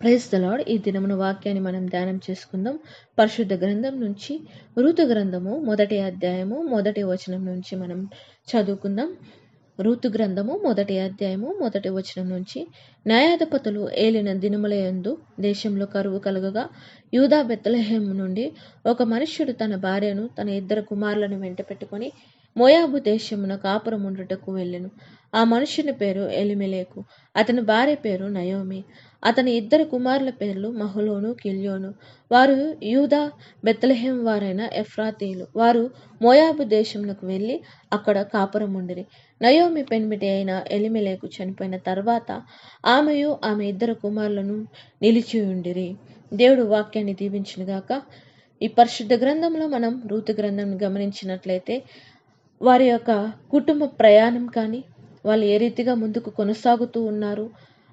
Praise the lord. ఈ దినమున వాక్యాన్ని మనం ధ్యానం చేసుకుందాం. పరిశుద్ధ గ్రంథం నుంచి రూతు గ్రంథము 1వ అధ్యాయము 1వ వచనం నుంచి మనం చదువుకుందాం. రూతు గ్రంథము 1వ అధ్యాయము 1వ వచనం నుంచి, న్యాయాధిపతులు ఏలిన దినములయందు దేశంలో కరువు కలుగగా యూదా బెత్లెహేము నుండి ఒక మనుష్యుడు తన భార్యను తన 2 కుమారులను వెంట పెట్టుకొని మోయాబు దేశమున కాపురముండుటకు వెళ్ళెను. ఆ మనుష్యుని పేరు ఎలిమెలేకు, అతని భార్య పేరు నయోమి. అతని 2 కుమారుల పేర్లు మహలోను, కిల్యోను. వారు యూదా బెత్లెహేము వారైన ఎఫ్రాతీయులు. వారు మోయాబు దేశమునకు వెళ్ళి అక్కడ కాపురముండిరి. నయోమి పెనిమిటి అయిన ఎలిమెలేకు చనిపోయిన తర్వాత ఆమెయు ఆమె 2 కుమారులను నిలిచియుండిరి. దేవుడు వాక్యాన్ని దీవించునుగాక. ఈ పరిశుద్ధ గ్రంథంలో మనం రూతు గ్రంథం గమనించినట్లయితే వారి యొక్క కుటుంబ ప్రయాణం కానీ, వాళ్ళు ఏ రీతిగా ముందుకు కొనసాగుతూ ఉన్నారు,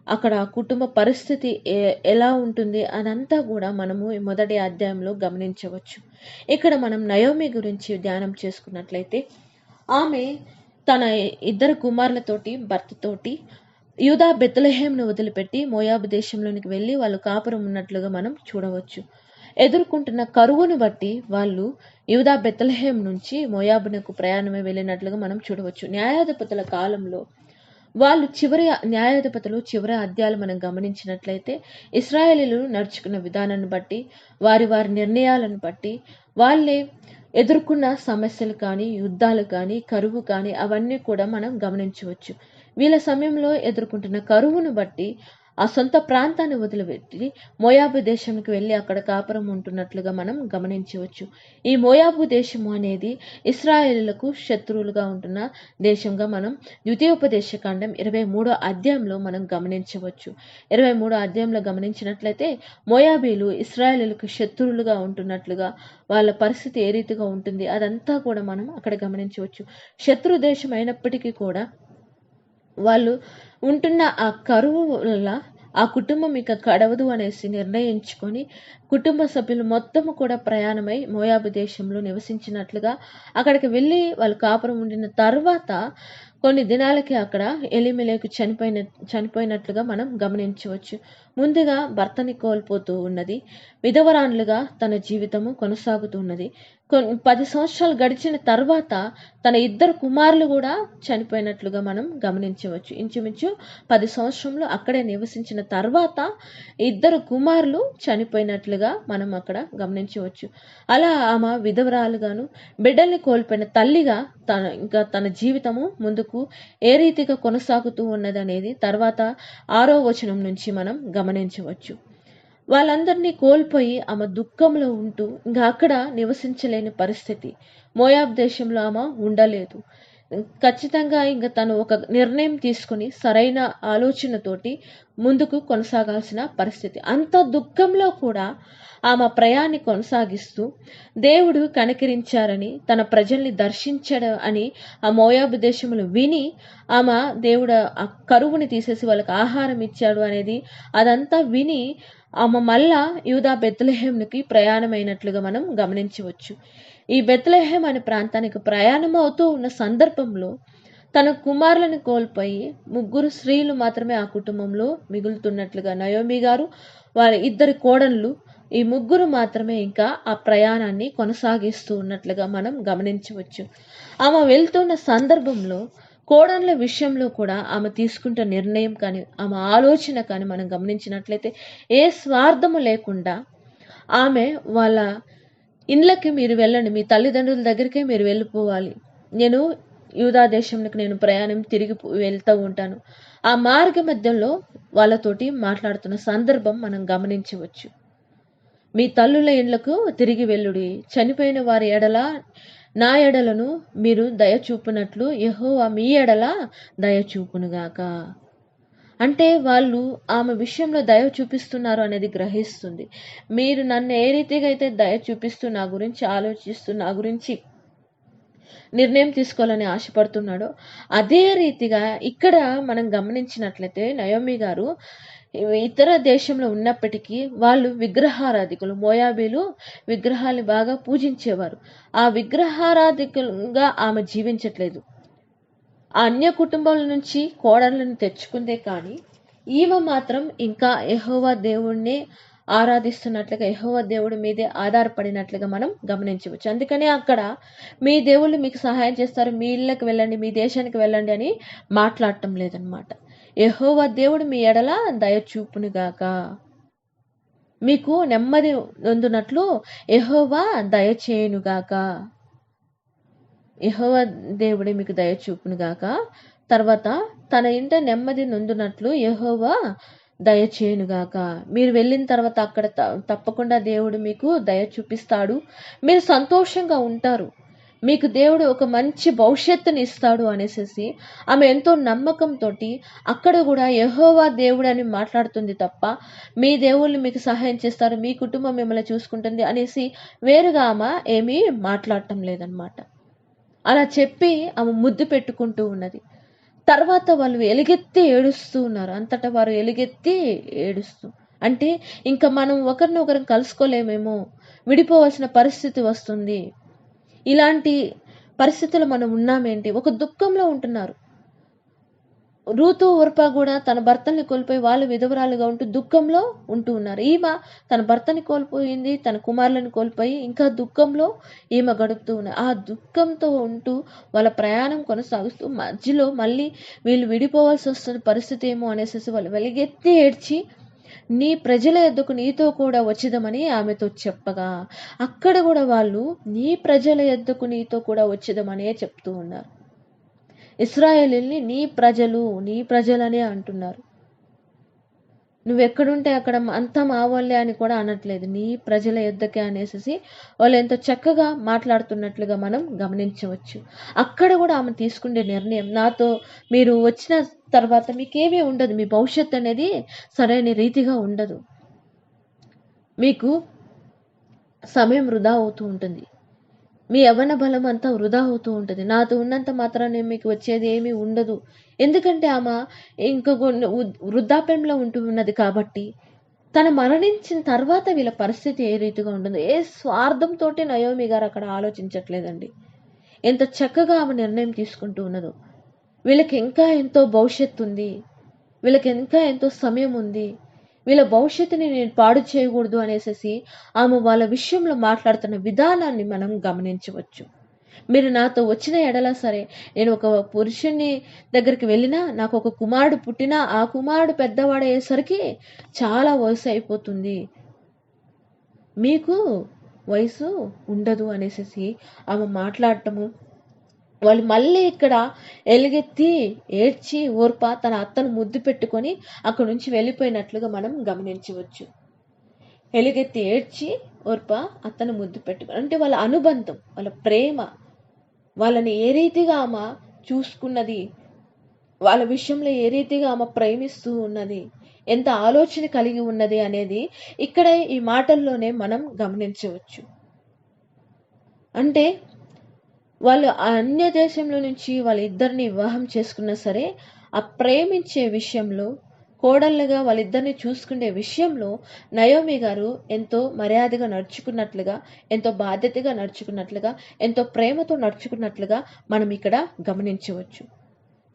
అక్కడ కుటుంబ పరిస్థితి ఎలా ఉంటుంది అదంతా కూడా మనము ఈ 1వ అధ్యాయంలో గమనించవచ్చు. ఇక్కడ మనం నయోమి గురించి ధ్యానం చేసుకున్నట్లయితే, ఆమె తన 2 కుమారులతోటి భర్తతోటి యూదా బెత్లెహేమును వదిలిపెట్టి మోయాబు దేశంలోనికి వెళ్ళి వాళ్ళు కాపురం ఉన్నట్లుగా మనం చూడవచ్చు. ఎదుర్కొంటున్న కరువును బట్టి వాళ్ళు యూదా బెత్లెహేము నుంచి మోయాబునకు ప్రయాణమే వెళ్ళినట్లుగా మనం చూడవచ్చు. న్యాయాధిపతుల కాలంలో వాళ్ళు న్యాయాధిపతులు చివరి అధ్యాయాలు మనం గమనించినట్లయితే ఇశ్రాయేలీలు నడుచుకున్న విధానాన్ని బట్టి, వారి నిర్ణయాలను బట్టి, వాళ్ళే ఎదుర్కొన్న సమస్యలు కానీ, యుద్ధాలు కానీ, కరువు కానీ అవన్నీ కూడా మనం గమనించవచ్చు. వీళ్ళ సమయంలో ఎదుర్కొంటున్న కరువును బట్టి ఆ సొంత ప్రాంతాన్ని వదిలిపెట్టి మోయాబు దేశానికి వెళ్ళి అక్కడ కాపురం ఉంటున్నట్లుగా మనం గమనించవచ్చు. ఈ మోయాబు దేశము అనేది ఇశ్రాయేలులకు శత్రువులుగా ఉంటున్న దేశంగా మనం ద్వితీయోపదేశకాండం 23వ అధ్యాయంలో మనం గమనించవచ్చు. 23వ అధ్యాయంలో గమనించినట్లయితే మోయాబీలు ఇశ్రాయేలులకు శత్రువులుగా ఉంటున్నట్లుగా, వాళ్ళ పరిస్థితి ఏ రీతిగా ఉంటుంది అదంతా కూడా మనం అక్కడ గమనించవచ్చు. శత్రు దేశం అయినప్పటికీ కూడా వాళ్ళు ఉంటున్న ఆ కరువు వల్ల ఆ కుటుంబం ఇక గడవదు అనేసి నిర్ణయించుకొని కుటుంబ సభ్యులు మొత్తము కూడా ప్రయాణమై మోయాబు దేశంలో నివసించినట్లుగా, అక్కడికి వెళ్ళి వాళ్ళు కాపురం ఉండిన తర్వాత కొన్ని దినాలకి అక్కడ ఎలిమెలేకు చనిపోయినట్లుగా మనం గమనించవచ్చు. ముందుగా భర్తని కోల్పోతూ ఉన్నది, విధవరాన్లుగా తన జీవితము కొనసాగుతున్నది. 10 సంవత్సరాలు గడిచిన తర్వాత తన 2 కుమారులు కూడా చనిపోయినట్లుగా మనం గమనించవచ్చు. ఇంచుమించు 10 సంవత్సరంలో అక్కడే నివసించిన తర్వాత 2 కుమారులు చనిపోయినట్లుగా మనం అక్కడ గమనించవచ్చు. అలా ఆమె విధవరాలుగాను, బిడ్డల్ని కోల్పోయిన తల్లిగా తన జీవితము ముందుకు ఏ రీతిగా కొనసాగుతూ ఉన్నది అనేది తర్వాత 6వ వచనం నుంచి మనం గమనించవచ్చు. వాళ్ళందరినీ కోల్పోయి ఆమె దుఃఖంలో ఉంటూ ఇంకా అక్కడ నివసించలేని పరిస్థితి. మోయాబ్ దేశంలో ఆమె ఉండలేదు. ఖచ్చితంగా ఇంకా తను ఒక నిర్ణయం తీసుకుని సరైన ఆలోచనతోటి ముందుకు కొనసాగాల్సిన పరిస్థితి. అంత దుఃఖంలో కూడా ఆమె ప్రయాణాన్ని కొనసాగిస్తూ దేవుడు కనికరించారని, తన ప్రజల్ని దర్శించడం అని ఆ మోయాబు దేశములు విని ఆమె దేవుడు ఆ కరువుని తీసేసి వాళ్ళకి ఆహారం ఇచ్చాడు అనేది అదంతా విని ఆమె మళ్ళా యూదా బెత్లెహేముకి ప్రయాణమైనట్లుగా మనం గమనించవచ్చు. ఈ బెత్లెహేం అనే ప్రాంతానికి ప్రయాణం అవుతూ ఉన్న సందర్భంలో తన కుమారులను కోల్పోయి 3 స్త్రీలు మాత్రమే ఆ కుటుంబంలో మిగులుతున్నట్లుగా, నయోమి గారు, వారి 2 కోడళ్ళు, ఈ 3 మాత్రమే ఇంకా ఆ ప్రయాణాన్ని కొనసాగిస్తూ ఉన్నట్లుగా మనం గమనించవచ్చు. ఆమె వెళ్తున్న సందర్భంలో కోడళ్ళ విషయంలో కూడా ఆమె తీసుకుంటున్న నిర్ణయం కానీ, ఆమె ఆలోచన కానీ మనం గమనించినట్లయితే ఏ స్వార్థము లేకుండా ఆమె వాళ్ళ ఇండ్లకి మీరు వెళ్ళండి, మీ తల్లిదండ్రుల దగ్గరికే మీరు వెళ్ళిపోవాలి, నేను యూదా దేశంలోకి నేను ప్రయాణం తిరిగి వెళ్తూ ఉంటాను, ఆ మార్గ మధ్యలో వాళ్ళతోటి మాట్లాడుతున్న సందర్భం మనం గమనించవచ్చు. మీ తల్లుల ఇండ్లకు తిరిగి వెళ్ళుడి, చనిపోయిన వారి ఎడల నా ఎడలను మీరు దయచూపునట్లు యెహోవా మీ ఎడల దయచూపునుగాక. అంటే వాళ్ళు ఆమె విషయంలో దయ చూపిస్తున్నారు అనేది గ్రహిస్తుంది. మీరు నన్ను ఏ రీతిగా అయితే దయ చూపిస్తూ నా గురించి ఆలోచిస్తూ నా గురించి నిర్ణయం తీసుకోవాలని ఆశపడుతున్నాడో అదే రీతిగా ఇక్కడ మనం గమనించినట్లయితే నయోమి గారు ఇతర దేశంలో ఉన్నప్పటికీ వాళ్ళు విగ్రహారాధికులు. మోయాబీలు విగ్రహాన్ని బాగా పూజించేవారు. ఆ విగ్రహారాధికులుగా ఆమె జీవించట్లేదు. ఆ అన్య కుటుంబాల నుంచి కోడళ్ళను తెచ్చుకుందే కానీ ఈమె మాత్రం ఇంకా యెహోవా దేవుణ్ణి ఆరాధిస్తున్నట్లుగా, యెహోవా దేవుడి మీదే ఆధారపడినట్లుగా మనం గమనించవచ్చు. అందుకనే అక్కడ మీ దేవుళ్ళు మీకు సహాయం చేస్తారు, మీ ఇళ్ళకి వెళ్ళండి, మీ దేశానికి వెళ్ళండి అని మాట్లాడటం లేదనమాట. యెహోవా దేవుడు మీ ఎడల దయ చూపునుగాక, మీకు నెమ్మది నొందునట్లు యెహోవా దయచేయునుగాక, యెహోవా దేవుడే మీకు దయ చూపునుగాక. తర్వాత తన ఇంట నెమ్మది నొందునట్లు యెహోవా దయచేయునుగాక. మీరు వెళ్ళిన తర్వాత అక్కడ తప్పకుండా దేవుడు మీకు దయ చూపిస్తాడు, మీరు సంతోషంగా ఉంటారు, మీకు దేవుడు ఒక మంచి భవిష్యత్తుని ఇస్తాడు అనేసి ఆమె ఎంతో నమ్మకంతో అక్కడ కూడా యెహోవా దేవుడు అని మాట్లాడుతుంది తప్ప, మీ దేవుళ్ళు మీకు సహాయం చేస్తారు, మీ కుటుంబం మిమ్మల్ని చూసుకుంటుంది అనేసి వేరుగా ఆమె ఏమీ మాట్లాడటం లేదనమాట. అలా చెప్పి ఆమె ముద్దు పెట్టుకుంటూ ఉన్నది. తర్వాత వాళ్ళు ఎలుగెత్తి ఏడుస్తూ ఉన్నారు, అంతటా వారు ఎలుగెత్తి ఏడుస్తూ. అంటే ఇంకా మనం ఒకరినొకరం కలుసుకోలేమేమో, విడిపోవలసిన పరిస్థితి వస్తుంది, ఇలాంటి పరిస్థితులు మనం ఉన్నామేంటి, ఒక దుఃఖంలో ఉంటున్నారు. రూతు ఓర్పా కూడా తన భర్తని కోల్పోయి వాళ్ళు విధవరాలుగా ఉంటూ దుఃఖంలో ఉంటూ ఉన్నారు. ఈమె తన భర్తని కోల్పోయింది, తన కుమారులను కోల్పోయి ఇంకా దుఃఖంలో ఈమె గడుపుతూ ఉన్నారు. ఆ దుఃఖంతో ఉంటూ వాళ్ళ ప్రయాణం కొనసాగుతూ మధ్యలో మళ్ళీ వీళ్ళు విడిపోవాల్సి వస్తున్న పరిస్థితి ఏమో అనేసి వాళ్ళు వెలిగెత్తి ఏడ్చి, నీ ప్రజల యొద్దకు నీతో కూడా వచ్చేదమని ఆమెతో చెప్పగా, అక్కడ కూడా వాళ్ళు నీ ప్రజల యొద్దకు నీతో కూడా వచ్చేదమనే చెప్తూ ఉన్నారు. ఇశ్రాయేలుని నీ ప్రజలనే అంటున్నారు. నువ్వెక్కడుంటే అక్కడ అంతా మా వాళ్ళే అని కూడా అనట్లేదు, నీ ప్రజల యొద్దకే అనేసి వాళ్ళు ఎంతో చక్కగా మాట్లాడుతున్నట్లుగా మనం గమనించవచ్చు. అక్కడ కూడా ఆమె తీసుకునే నిర్ణయం, నాతో మీరు వచ్చిన తర్వాత మీకేమీ ఉండదు, మీ భవిష్యత్తు అనేది సరైన రీతిగా ఉండదు, మీకు సమయం వృధా అవుతూ ఉంటుంది, మీ యవ్వన బలం అంతా వృధా అవుతూ ఉంటుంది, నాతో ఉన్నంత మాత్రాన్ని మీకు వచ్చేది ఏమీ ఉండదు. ఎందుకంటే ఆమె ఇంకా వృద్ధాప్యంలో ఉంటూ ఉన్నది కాబట్టి, తను మరణించిన తర్వాత వీళ్ళ పరిస్థితి ఏ రీతిగా ఉంటుందో, ఏ స్వార్థంతో నయోమి గారు అక్కడ ఆలోచించట్లేదండి. ఎంత చక్కగా ఆమె నిర్ణయం తీసుకుంటూ ఉన్నదో. వీళ్ళకి ఇంకా ఎంతో భవిష్యత్తు ఉంది, వీళ్ళకి ఇంకా ఎంతో సమయం ఉంది, వీళ్ళ భవిష్యత్తుని నేను పాడు చేయకూడదు అనేసి ఆమె వాళ్ళ విషయంలో మాట్లాడుతున్న విధానాన్ని మనం గమనించవచ్చు. మీరు నాతో వచ్చిన ఎడల సరే, నేను ఒక పురుషుని దగ్గరికి వెళ్ళినా, నాకు ఒక కుమారుడు పుట్టినా, ఆ కుమారుడు పెద్దవాడయ్యేసరికి చాలా వయసు అయిపోతుంది, మీకు వయసు ఉండదు అనేసి ఆమె మాట్లాడటము. వాళ్ళు మళ్ళీ ఇక్కడ ఎలుగెత్తి ఏడ్చి ఓర్పా తన అత్తను ముద్దు పెట్టుకొని అక్కడి నుంచి వెళ్ళిపోయినట్లుగా మనం గమనించవచ్చు. ఎలుగెత్తి ఏడ్చి ఓర్పా అత్తను ముద్దు పెట్టుకొని, అంటే వాళ్ళ అనుబంధం, వాళ్ళ ప్రేమ, వాళ్ళని ఏ రీతిగా ఆమె చూసుకున్నది, వాళ్ళ విషయంలో ఏ రీతిగా ఆమె ప్రేమిస్తూ ఉన్నది, ఎంత ఆలోచన కలిగి ఉన్నది అనేది ఇక్కడ ఈ మాటల్లోనే మనం గమనించవచ్చు. అంటే వాళ్ళు అన్య దేశంలో నుంచి వాళ్ళిద్దరిని వివాహం చేసుకున్నా సరే, ఆ ప్రేమించే విషయంలో, కోడళ్ళుగా వాళ్ళిద్దరిని చూసుకునే విషయంలో నయోమి గారు ఎంతో మర్యాదగా నడుచుకున్నట్లుగా, ఎంతో బాధ్యతగా నడుచుకున్నట్లుగా, ఎంతో ప్రేమతో నడుచుకున్నట్లుగా మనం ఇక్కడ గమనించవచ్చు.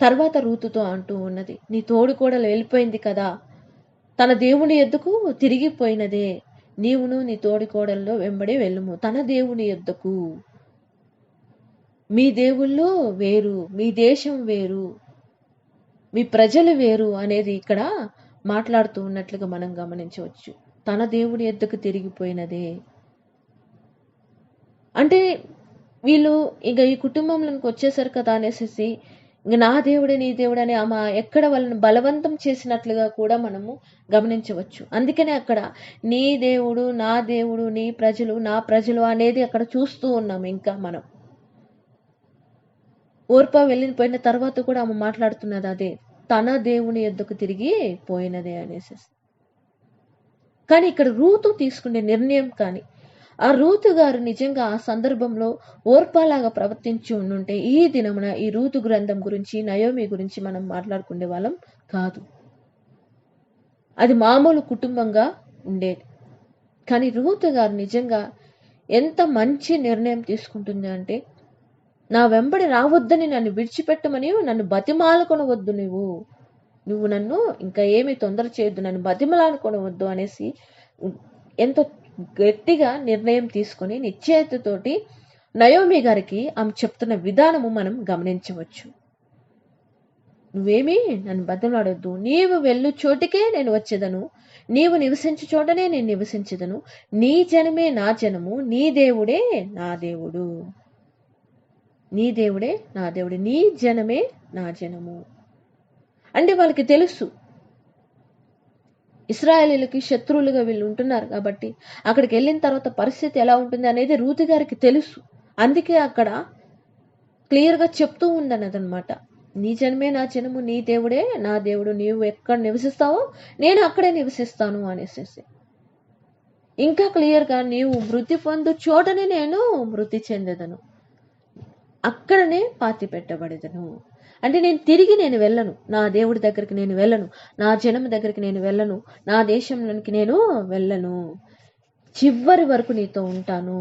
తర్వాత రూతుతో అంటూ ఉన్నది, నీ తోడు కోడలు వెళ్ళిపోయింది కదా, తన దేవుని యొద్దకు తిరిగిపోయినదే, నీవును నీ తోడి కోడల్లో వెంబడి వెళ్ళుము తన దేవుని యొద్దకు. మీ దేవుళ్ళు వేరు, మీ దేశం వేరు, మీ ప్రజలు వేరు అనేది ఇక్కడ మాట్లాడుతూ ఉన్నట్లుగా మనం గమనించవచ్చు. తన దేవుడి యొద్దకు తిరిగిపోయినదే అంటే వీళ్ళు ఇక ఈ కుటుంబంలోకి వచ్చేసారు కదా అనేసి ఇంక నా దేవుడే నీ దేవుడు అని ఆమె ఎక్కడ వాళ్ళని బలవంతం చేసినట్లుగా కూడా మనము గమనించవచ్చు. అందుకనే అక్కడ నీ దేవుడు, నా దేవుడు, నీ ప్రజలు, నా ప్రజలు అనేది అక్కడ చూస్తూ ఉన్నాం. ఇంకా మనం ఓర్పా వెళ్ళిపోయిన తర్వాత కూడా ఆమె మాట్లాడుతున్నది అదే, తన దేవుని యొద్దకు తిరిగి పోయినదే అనేసి. కానీ ఇక్కడ రూతు తీసుకునే నిర్ణయం కానీ, ఆ రూతు గారు నిజంగా ఆ సందర్భంలో ఓర్పాలాగా ప్రవర్తించి ఉండుంటే ఈ దినమున ఈ రూతు గ్రంథం గురించి, నయోమి గురించి మనం మాట్లాడుకునే వాళ్ళం కాదు. అది మామూలు కుటుంబంగా ఉండేది. కానీ రూతు గారు నిజంగా ఎంత మంచి నిర్ణయం తీసుకుంటుంది అంటే, నా వెంబడి రావద్దని నన్ను విడిచిపెట్టమని నన్ను బతిమాలుకొనవద్దు నువ్వు, నువ్వు నన్ను ఇంకా ఏమీ తొందర చేయొద్దు, నన్ను బతిమలాడుకోవద్దు అనేసి ఎంతో గట్టిగా నిర్ణయం తీసుకొని నిశ్చయితతోటి నయోమి గారికి ఆమె చెప్తున్న విధానము మనం గమనించవచ్చు. నువ్వేమీ నన్ను బతిమలాడొద్దు, నీవు వెళ్ళు చోటికే నేను వచ్చేదను, నీవు నివసించు చోటనే నేను నివసించదను, నీ జనమే నా జనము, నీ దేవుడే నా దేవుడు, నీ దేవుడే నా దేవుడు, నీ జనమే నా జనము. అంటే వాళ్ళకి తెలుసు ఇశ్రాయేలీలకి శత్రువులుగా వీళ్ళు ఉంటున్నారు కాబట్టి అక్కడికి వెళ్ళిన తర్వాత పరిస్థితి ఎలా ఉంటుంది అనేది రూతు గారికి తెలుసు. అందుకే అక్కడ క్లియర్గా చెప్తూ ఉందన్నదనమాట. నీ జనమే నా జనము, నీ దేవుడే నా దేవుడు, నీవు ఎక్కడ నివసిస్తావో నేను అక్కడే నివసిస్తాను అనేసి. ఇంకా క్లియర్గా నీవు మృతి పొందు చోటనే నేను మృతి చెందెదను, అక్కడనే పాతి పెట్టబడేదను. అంటే నేను వెళ్ళను, నా దేవుడి దగ్గరికి నేను వెళ్ళను, నా జనం దగ్గరికి నేను వెళ్ళను, నా దేశంలోనికి నేను వెళ్ళను, చివరి వరకు నీతో ఉంటాను,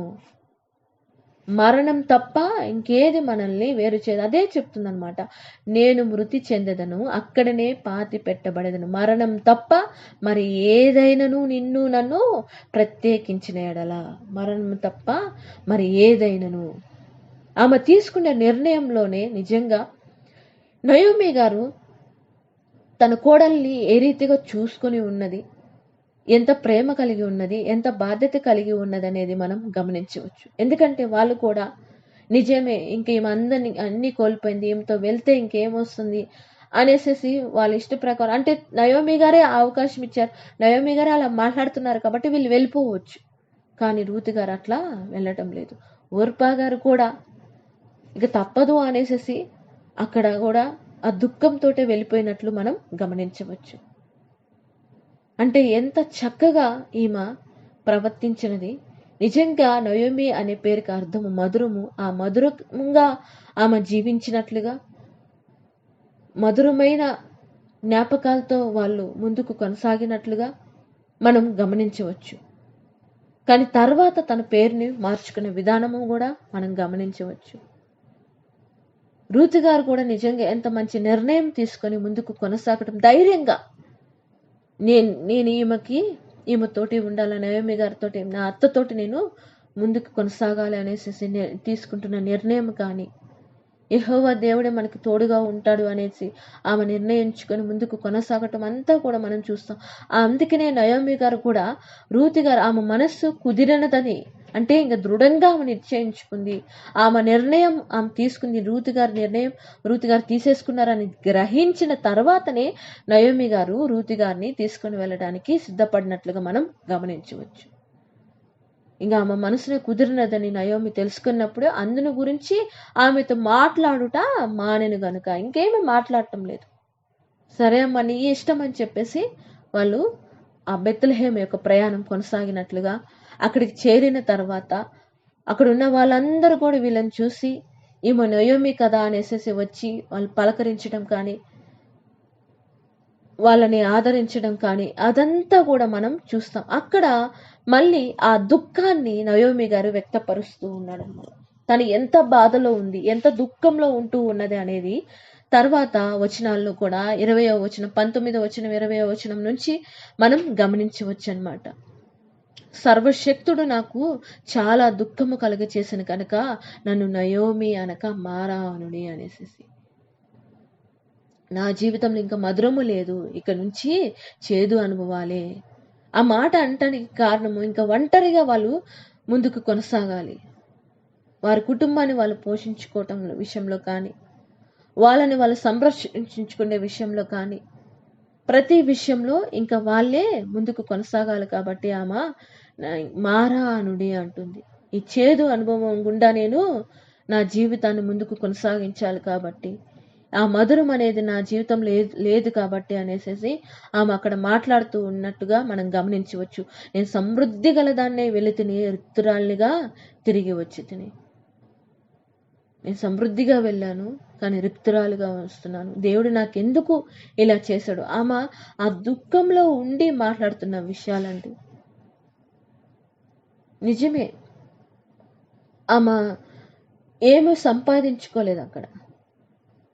మరణం తప్ప ఇంకేది మనల్ని వేరు చేయదు. అదే చెప్తుందనమాట. నేను మృతి చెందెదను, అక్కడనే పాతి పెట్టబడేదను, మరణం తప్ప మరి ఏదైనాను నిన్ను నన్ను ప్రత్యేకించిన ఎడల, మరణం తప్ప మరి ఏదైనాను. ఆమె తీసుకునే నిర్ణయంలోనే నిజంగా నయోమి గారు తన కోడల్ని ఏ రీతిగా చూసుకుని ఉన్నది, ఎంత ప్రేమ కలిగి ఉన్నది, ఎంత బాధ్యత కలిగి ఉన్నది అనేది మనం గమనించవచ్చు. ఎందుకంటే వాళ్ళు కూడా నిజమే ఇంక ఈమె అన్ని కోల్పోయింది, ఈమెతో వెళ్తే ఇంకేమొస్తుంది అనేసి వాళ్ళ ఇష్ట ప్రకారం, అంటే నయోమి గారే అవకాశం ఇచ్చారు, నయోమి గారే అలా మాట్లాడుతున్నారు కాబట్టి వీళ్ళు వెళ్ళిపోవచ్చు. కానీ రూతు గారు అట్లా వెళ్ళటం లేదు. ఓర్పా గారు కూడా ఇక తప్పదు అనేసి అక్కడ కూడా ఆ దుఃఖంతో వెళ్ళిపోయినట్లు మనం గమనించవచ్చు. అంటే ఎంత చక్కగా ఈమె ప్రవర్తించినది. నిజంగా నయోమి అనే పేరుకి అర్థము మధురము. ఆ మధురంగా ఆమె జీవించినట్లుగా మధురమైన జ్ఞాపకాలతో వాళ్ళు ముందుకు కొనసాగినట్లుగా మనం గమనించవచ్చు. కానీ తర్వాత తన పేరుని మార్చుకునే విధానము కూడా మనం గమనించవచ్చు. రూతు గారు కూడా నిజంగా ఎంత మంచి నిర్ణయం తీసుకొని ముందుకు కొనసాగటం, ధైర్యంగా నేను ఈమెతోటి ఉండాలి, నయోమి గారితో, నా అత్తతోటి నేను ముందుకు కొనసాగాలి అనేసి తీసుకుంటున్న నిర్ణయం కానీ, యెహోవా దేవుడే మనకి తోడుగా ఉంటాడు అనేసి ఆమె నిర్ణయించుకొని ముందుకు కొనసాగటం అంతా కూడా మనం చూస్తాం. అందుకనే నయోమి గారు కూడా రూతు గారు ఆమె మనస్సు కుదిరినదని, అంటే ఇంకా దృఢంగా ఆమె నిశ్చయించుకుంది, ఆమె నిర్ణయం ఆమె తీసుకుంది, రూతు గారు తీసేసుకున్నారని గ్రహించిన తర్వాతనే నయోమి గారు రూతు గారిని తీసుకుని వెళ్ళడానికి సిద్ధపడినట్లుగా మనం గమనించవచ్చు. ఇంకా ఆమె మనసునే కుదిరినదని నయోమి తెలుసుకున్నప్పుడు అందును గురించి ఆమెతో మాట్లాడుట మానెను గనుక ఇంకేమీ మాట్లాడటం లేదు. సరే అమ్మ నీ ఇష్టం అని చెప్పేసి వాళ్ళు ఆ బెత్లెహేము యొక్క ప్రయాణం కొనసాగినట్లుగా అక్కడికి చేరిన తర్వాత అక్కడ ఉన్న వాళ్ళందరూ కూడా వీళ్ళని చూసి ఈమె నయోమి కదా అనేసి వచ్చి వాళ్ళు పలకరించడం కానీ, వాళ్ళని ఆదరించడం కానీ అదంతా కూడా మనం చూస్తాం. అక్కడ మళ్ళీ ఆ దుఃఖాన్ని నయోమి గారు వ్యక్తపరుస్తూ ఉన్నాడన్నమాట. తను ఎంత బాధలో ఉంది, ఎంత దుఃఖంలో ఉంటూ ఉన్నది అనేది తర్వాత వచనాల్లో కూడా 20వ వచనం, 19వ వచనం, 20వ వచనం నుంచి మనం గమనించవచ్చు అన్నమాట. సర్వశక్తుడు నాకు చాలా దుఃఖము కలుగచేసిన కనుక నన్ను నయోమి అనక మారా అనుడి అనేసి, నా జీవితంలో ఇంకా మధురము లేదు, ఇక నుంచి చేదు అనుభవాలే. ఆ మాట అంటానికి కారణము ఇంకా ఒంటరిగా వాళ్ళు ముందుకు కొనసాగాలి, వారి కుటుంబాన్ని వాళ్ళు పోషించుకోవటం విషయంలో కానీ, వాళ్ళని వాళ్ళు సంరక్షించుకునే విషయంలో కానీ, ప్రతి విషయంలో ఇంకా వాళ్ళే ముందుకు కొనసాగాలి. కాబట్టి ఆమె మారా అనుడి అంటుంది. ఈ చేదు అనుభవం గుండా నేను నా జీవితాన్ని ముందుకు కొనసాగించాలి కాబట్టి, ఆ మధురం అనేది నా జీవితం లేదు కాబట్టి అనేసి ఆమె అక్కడ మాట్లాడుతూ ఉన్నట్టుగా మనం గమనించవచ్చు. నేను సమృద్ధి గలదాన్నే వెళితిని, రిక్తురాలిగా తిరిగి వచ్చి తిని. నేను సమృద్ధిగా వెళ్ళాను కానీ రిక్తురాలుగా వస్తున్నాను, దేవుడు నాకెందుకు ఇలా చేశాడు. ఆమె ఆ దుఃఖంలో ఉండి మాట్లాడుతున్న విషయాలండి. నిజమే, ఆమె ఏమీ సంపాదించుకోలేదు అక్కడ,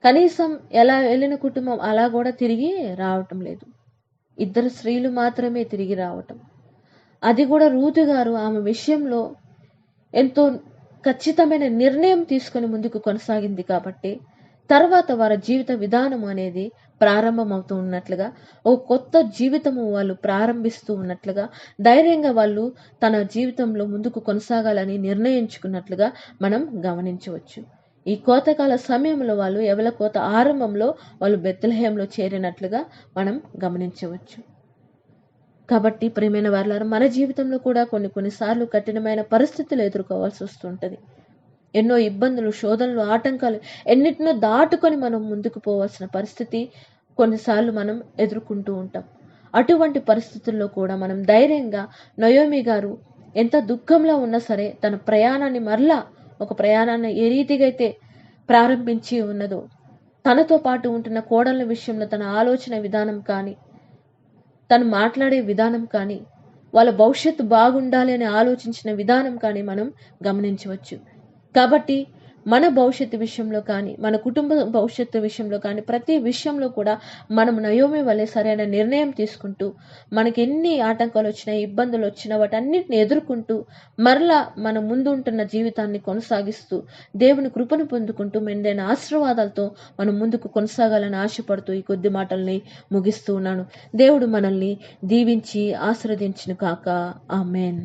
కనీసం ఎలా వెళ్ళిన కుటుంబం అలా కూడా తిరిగి రావటం లేదు. 2 స్త్రీలు మాత్రమే తిరిగి రావటం. అది కూడా రూతు గారు ఆమె విషయంలో ఎంతో ఖచ్చితమైన నిర్ణయం తీసుకొని ముందుకు కొనసాగింది కాబట్టి తర్వాత వారి జీవిత విధానం అనేది ప్రారంభమవుతూ ఉన్నట్లుగా, ఓ కొత్త జీవితము వాళ్ళు ప్రారంభిస్తూ ఉన్నట్లుగా, ధైర్యంగా వాళ్ళు తన జీవితంలో ముందుకు కొనసాగాలని నిర్ణయించుకున్నట్లుగా మనం గమనించవచ్చు. ఈ కోతకాల సమయంలో వాళ్ళు యవల కోత ఆరంభంలో వాళ్ళు బెత్లెహేంలో చేరినట్లుగా మనం గమనించవచ్చు. కాబట్టి ప్రియమైన వారలారా, మన జీవితంలో కూడా కొన్నిసార్లు కఠినమైన పరిస్థితులు ఎదుర్కోవాల్సి వస్తుంటది. ఎన్నో ఇబ్బందులు, శోధనలు, ఆటంకాలు ఎన్నిటినో దాటుకొని మనం ముందుకు పోవాల్సిన పరిస్థితి కొన్నిసార్లు మనం ఎదుర్కొంటూ ఉంటాం. అటువంటి పరిస్థితుల్లో కూడా మనం ధైర్యంగా నయోమి గారు ఎంత దుఃఖంలో ఉన్నా సరే తన ప్రయాణాన్ని మరలా ఒక ప్రయాణాన్ని ఏ రీతిగా అయితే ప్రారంభించి ఉన్నదో, తనతో పాటు ఉంటున్న కోడళ్ళ విషయంలో తన ఆలోచన విధానం కానీ, తను మాట్లాడే విధానం కానీ, వాళ్ళ భవిష్యత్తు బాగుండాలి అని ఆలోచించిన విధానం కానీ మనం గమనించవచ్చు. కాబట్టి మన భవిష్యత్తు విషయంలో కానీ, మన కుటుంబ భవిష్యత్తు విషయంలో కానీ, ప్రతి విషయంలో కూడా మనం నయోమి వలె సరైన నిర్ణయం తీసుకుంటూ, మనకి ఎన్ని ఆటంకాలు వచ్చినా, ఇబ్బందులు వచ్చినా వాటన్నిటిని ఎదుర్కొంటూ మరలా మన ముందు ఉంటున్న జీవితాన్ని కొనసాగిస్తూ దేవుని కృపను పొందుకుంటూ మెండైన ఆశీర్వాదాలతో మనం ముందుకు కొనసాగాలని ఆశపడుతూ ఈ కొద్ది మాటల్ని ముగిస్తూ ఉన్నాను. దేవుడు మనల్ని దీవించి ఆశీర్వదించును కాక. ఆమేన్.